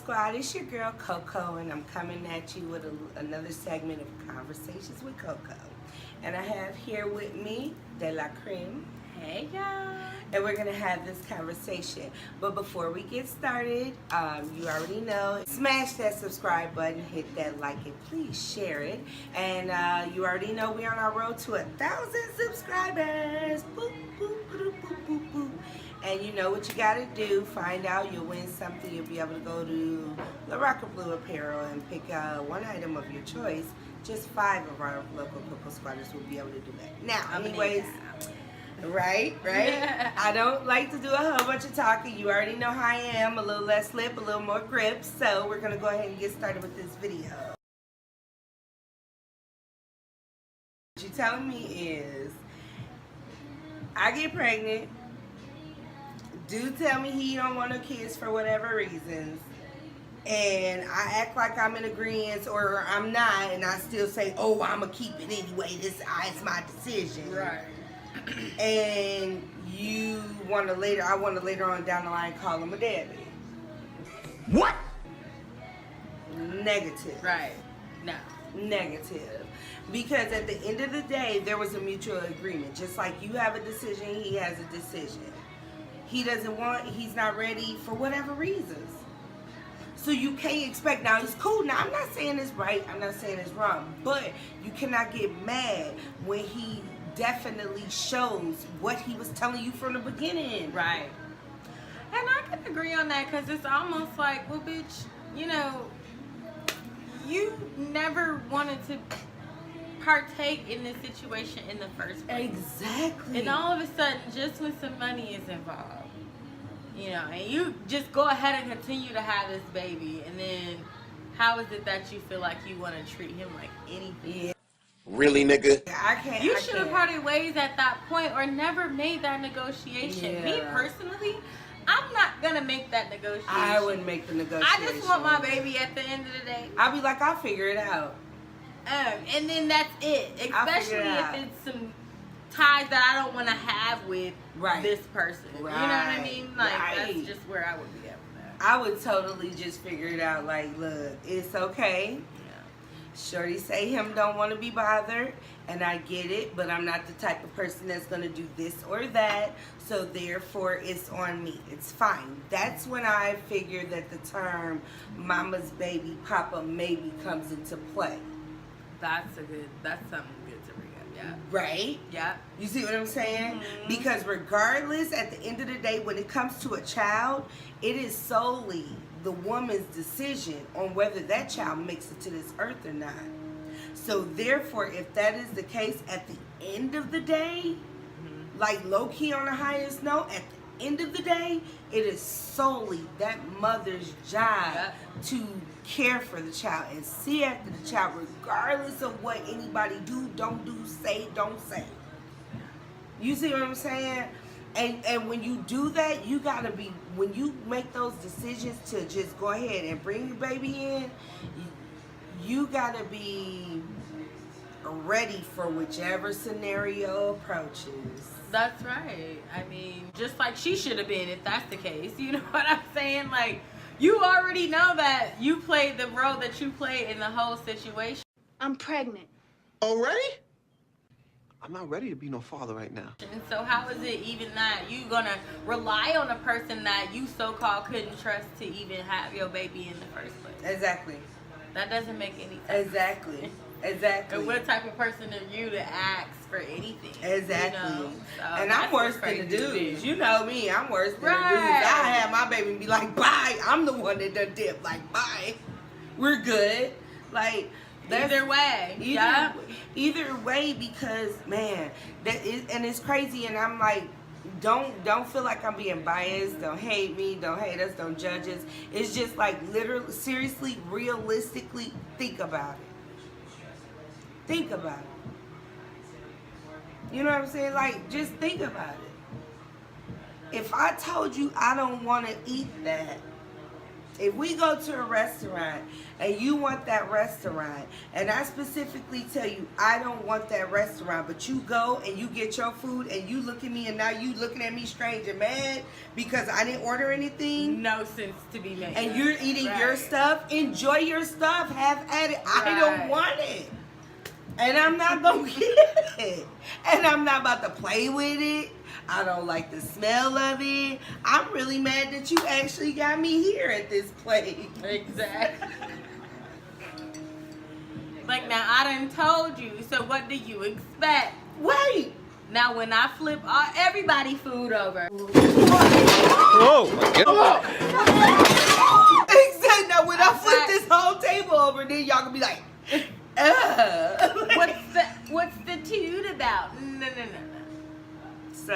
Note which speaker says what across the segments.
Speaker 1: Squad, it's your girl KoKo, and I'm coming at you with another segment of Conversations with KoKo. And I have here with me De La Creme.
Speaker 2: Hey y'all.
Speaker 1: And we're gonna have this conversation. But before we get started, you already know, smash that subscribe button, hit that like, and please share it. And you already know we're on our road to 1,000 subscribers. Boop, boop, boop, boop, boop, boop. And you know what you gotta do. Find out, you'll win something. You'll be able to go to LaRoca Blu apparel and pick one item of your choice. Just 5 of our local KoKo squatters will be able to do that. Now, anyways, right? Yeah. I don't like to do a whole bunch of talking. You already know how I am. A little less lip, a little more grip. So we're gonna go ahead and get started with this video. What you're telling me is, I get pregnant. Dude tell me he don't want no kids for whatever reasons, and I act like I'm in agreement, or I'm not, and I still say, oh, I'm gonna keep it anyway, it's my decision. Right. And you want to later, I want to later on down the line call him a daddy. What? Negative.
Speaker 2: Right. No.
Speaker 1: Negative. Because at the end of the day, there was a mutual agreement. Just like you have a decision, he has a decision. He doesn't want, he's not ready for whatever reasons. So you can't expect, now it's cool, now I'm not saying it's right, I'm not saying it's wrong, but you cannot get mad when he definitely shows what he was telling you from the beginning.
Speaker 2: Right. And I can agree on that, because it's almost like, well, bitch, you know, you never wanted to partake in this situation in the first place.
Speaker 1: Exactly.
Speaker 2: And all of a sudden, just when some money is involved, you know, and you just go ahead and continue to have this baby, and then how is it that you feel like you want to treat him like anything?
Speaker 1: Yeah.
Speaker 3: Really, nigga?
Speaker 1: I can't.
Speaker 2: You should have parted ways at that point, or never made that negotiation.
Speaker 1: Yeah.
Speaker 2: Me personally, I'm not gonna make that negotiation.
Speaker 1: I wouldn't make the negotiation.
Speaker 2: I just want my baby at the end of the day.
Speaker 1: I'll be like, I'll figure it out.
Speaker 2: And then that's it. Especially if it's some ties that I don't want to have with this person.
Speaker 1: Right.
Speaker 2: You know what I mean? Like, that's just where I would be at with that.
Speaker 1: I would totally just figure it out. Like, look, it's okay. Yeah. Shorty say him don't want to be bothered, and I get it, but I'm not the type of person that's going to do this or that, so therefore it's on me. It's fine. That's when I figure that the term mama's baby, papa maybe comes into play.
Speaker 2: That's something good to bring up, yeah.
Speaker 1: Right?
Speaker 2: Yeah.
Speaker 1: You see what I'm saying?
Speaker 2: Mm-hmm.
Speaker 1: Because regardless, at the end of the day, when it comes to a child, it is solely the woman's decision on whether that child makes it to this earth or not. So therefore, if that is the case, at the end of the day, like low-key on the highest note, at the end of the day, it is solely that mother's job to care for the child and see after the child, regardless of what anybody do, don't do, say, don't say. You see what I'm saying? And when you do that, you gotta be, when you make those decisions to just go ahead and bring your baby in, you gotta be ready for whichever scenario approaches.
Speaker 2: That's right. I mean, just like she should have been if that's the case. You know what I'm saying? Like, you already know that you played the role that you played in the whole situation.
Speaker 4: I'm pregnant.
Speaker 3: Already? I'm not ready to be no father right now.
Speaker 2: And so how is it even that you gonna rely on a person that you so-called couldn't trust to even have your baby in the first place?
Speaker 1: Exactly.
Speaker 2: That doesn't make any sense.
Speaker 1: Exactly. Exactly.
Speaker 2: And what type of person are you to ask for anything?
Speaker 1: Exactly.
Speaker 2: You know? So
Speaker 1: and I'm worse than the dudes. You know me. I'm worse than the dudes. I have my baby and be like, bye. I'm the one that done dip. Like, bye. We're good. Like,
Speaker 2: either way.
Speaker 1: Either way, because man, that is, and it's crazy. And I'm like, don't feel like I'm being biased. Don't hate me. Don't hate us. Don't judge us. It's just like literally, seriously, realistically, think about it. Think about it. You know what I'm saying? Like, just think about it. If I told you I don't want to eat that, If we go to a restaurant and you want that restaurant, and I specifically tell you I don't want that restaurant, but you go and you get your food and you look at me and now you looking at me strange and mad because I didn't order anything.
Speaker 2: No sense to be made.
Speaker 1: And you're eating your stuff. Enjoy your stuff. Have at it. I don't want it. And I'm not going to get it. And I'm not about to play with it. I don't like the smell of it. I'm really mad that you actually got me here at this place.
Speaker 2: Exactly. Like, now I done told you, so what do you expect?
Speaker 1: Wait.
Speaker 2: Now when I flip everybody food over.
Speaker 3: Oh my God.
Speaker 1: Exactly. Now when I flip this whole table over, then y'all gonna be like,
Speaker 2: What's the toot about? No.
Speaker 1: So,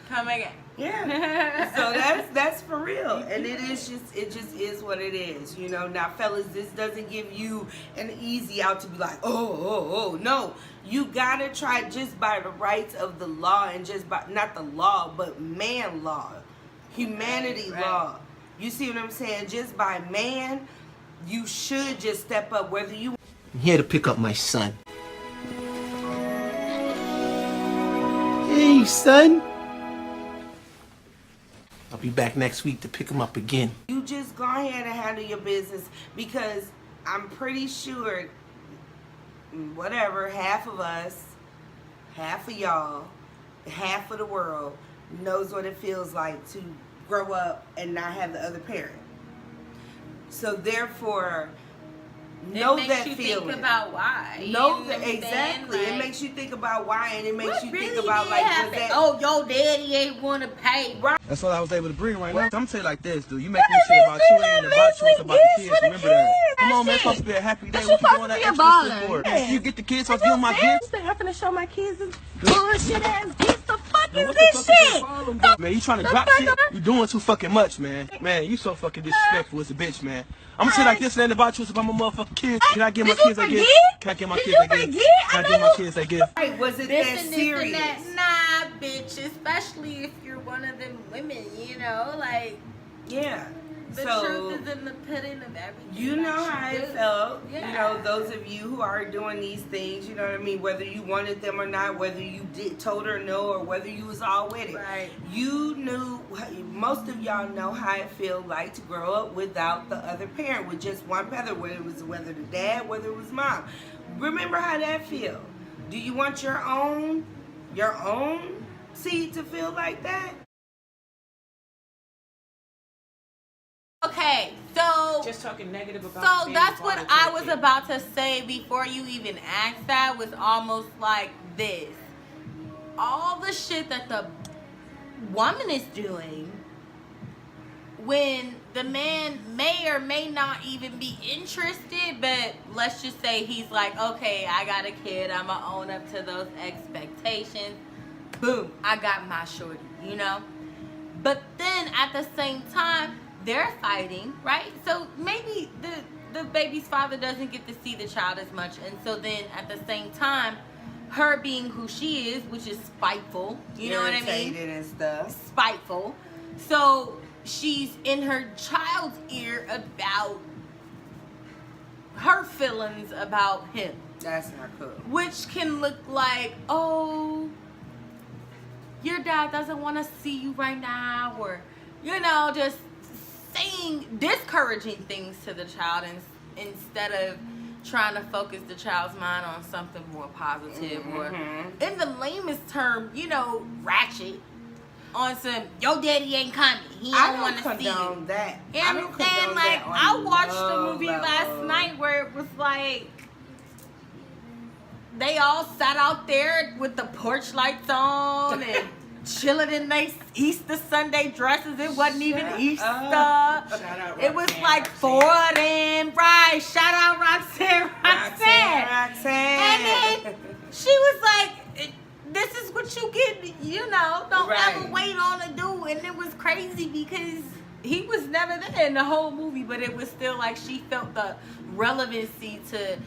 Speaker 2: Come again.
Speaker 1: Yeah. So that's for real, and it just is what it is, you know. Now, fellas, this doesn't give you an easy out to be like, oh, no. You gotta try just by the rights of the law, and just by not the law, but man law, humanity law. You see what I'm saying? Just by man, you should just step up, whether you.
Speaker 4: I'm here to pick up my son. Hey, son. I'll be back next week to pick him up again.
Speaker 1: You just go ahead and handle your business, because I'm pretty sure, whatever, half of us, half of y'all, half of the world knows what it feels like to grow up and not have the other parent. So therefore, know that feeling. It makes you think
Speaker 2: about why.
Speaker 1: Know that, exactly. Like, it makes you think about why, and it makes you think about like, was that,
Speaker 2: oh, your daddy ain't want to pay.
Speaker 1: Right.
Speaker 3: That's all I was able to bring right now. I'm gonna tell you like this, dude. You make me shit about you, ain't about you, it's about the kids. Remember that. Come on, man. It's supposed to be a happy day. What you doing that extra shit for? You get the kids, so give them my gifts.
Speaker 5: I'm finna show my kids this bullshit ass gifts. The fuck is this shit?
Speaker 3: Man, you trying to drop shit? You doing too fucking much, man. Man, you so fucking disrespectful as a bitch, man. I'm gonna say like this, it ain't about you, it's about my motherfucking kids. Can I give my kids a gift? Can I give my kids a gift? Can I give my kids a gift?
Speaker 1: Right, was it that serious?
Speaker 2: Nah, bitch. Especially if you're one of them women, you know, like.
Speaker 1: Yeah.
Speaker 2: The truth is in the pudding of everything.
Speaker 1: You know how I felt.
Speaker 2: Yeah.
Speaker 1: You know, those of you who are doing these things, you know what I mean? Whether you wanted them or not, whether you told her no, or whether you was all with it.
Speaker 2: Right.
Speaker 1: You knew, most of y'all know how it feel like to grow up without the other parent, with just one parent, whether the dad, whether it was mom. Remember how that feel. Do you want your own seed to feel like that?
Speaker 2: Okay, so
Speaker 6: just talking negative about.
Speaker 2: So that's what I was about to say before you even asked that, was almost like this. All the shit that the woman is doing when the man may or may not even be interested, but let's just say he's like, okay, I got a kid, I'ma own up to those expectations. Boom, I got my shorty, you know? But then at the same time, they're fighting, right? So maybe the baby's father doesn't get to see the child as much, and so then at the same time, her being who she is, which is spiteful, you know what I mean?
Speaker 1: Irritated and stuff.
Speaker 2: Spiteful. So she's in her child's ear about her feelings about him.
Speaker 1: That's not cool.
Speaker 2: Which can look like, oh, your dad doesn't want to see you right now, or, you know, just saying discouraging things to the child instead of trying to focus the child's mind on something more positive, or in the lamest term, you know, ratchet on some, your daddy ain't coming, he don't want to see you.
Speaker 1: That.
Speaker 2: You understand? Like, I watched a movie last night where it was like they all sat out there with the porch lights on and chilling in their Easter Sunday dresses. It wasn't even Easter. It was like 4 of them. Right. Shout out Roxanne. And then she was like, this is what you get, you know, don't ever wait on a dude. And it was crazy because he was never there in the whole movie, but it was still like she felt the relevancy to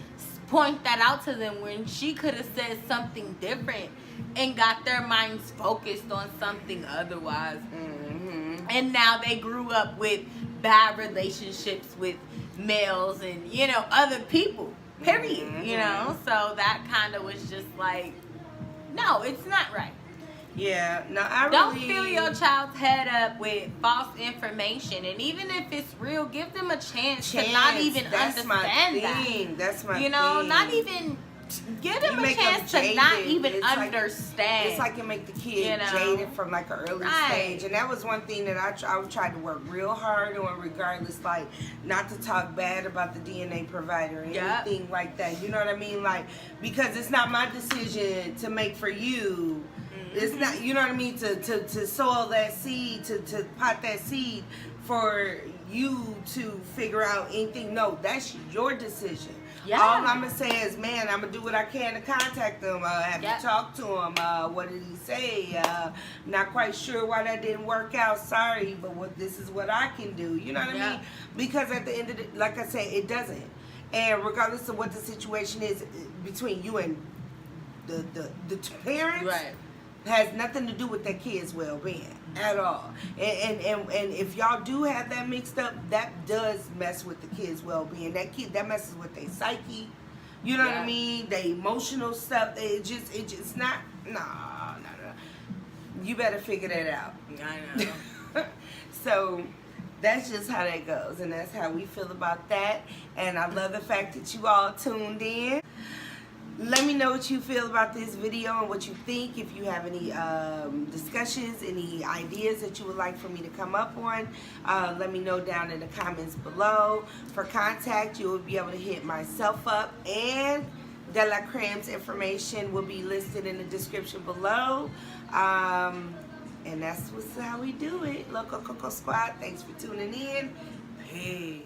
Speaker 2: point that out to them when she could have said something different and got their minds focused on something otherwise. And now they grew up with bad relationships with males and, you know, other people, period. You know, so that kind of was just like, no, it's not right.
Speaker 1: Yeah, no, I
Speaker 2: Don't
Speaker 1: really...
Speaker 2: fill your child's head up with false information, and even if it's real, give them a chance to not even understand that.
Speaker 1: That's my
Speaker 2: You know,
Speaker 1: thing.
Speaker 2: not even give them
Speaker 1: You
Speaker 2: a
Speaker 1: make
Speaker 2: chance
Speaker 1: them
Speaker 2: to not
Speaker 1: jaded.
Speaker 2: even
Speaker 1: It's like-
Speaker 2: understand.
Speaker 1: It's like you make the kid
Speaker 2: You know?
Speaker 1: jaded from like an early
Speaker 2: Right.
Speaker 1: stage, and that was one thing that I tried to work real hard on, regardless, like not to talk bad about the DNA provider or anything like that. You know what I mean? Like, because it's not my decision to make for you. It's not, you know what I mean, to sow that seed, to pot that seed for you to figure out anything. No, that's your decision.
Speaker 2: Yeah.
Speaker 1: All I'm going to say is, man, I'm going to do what I can to contact him. Have you talked to him? What did he say? Not quite sure why that didn't work out. Sorry, but this is what I can do. You know what I mean? Because at the end of the, like I said, it doesn't. And regardless of what the situation is between you and the parents,
Speaker 2: Right.
Speaker 1: has nothing to do with that kid's well-being at all. And if y'all do have that mixed up, that does mess with the kid's well-being. That messes with their psyche. You know what I mean? The emotional stuff. It just not. No. You better figure that out.
Speaker 2: I know.
Speaker 1: So that's just how that goes, and that's how we feel about that. And I love the fact that you all tuned in. Let me know what you feel about this video and what you think. If you have any discussions, any ideas that you would like for me to come up on, let me know down in the comments below. For contact, you will be able to hit myself up, and De La Creme's information will be listed in the description below. And that's how we do it. Local KoKo Squad, thanks for tuning in. Peace.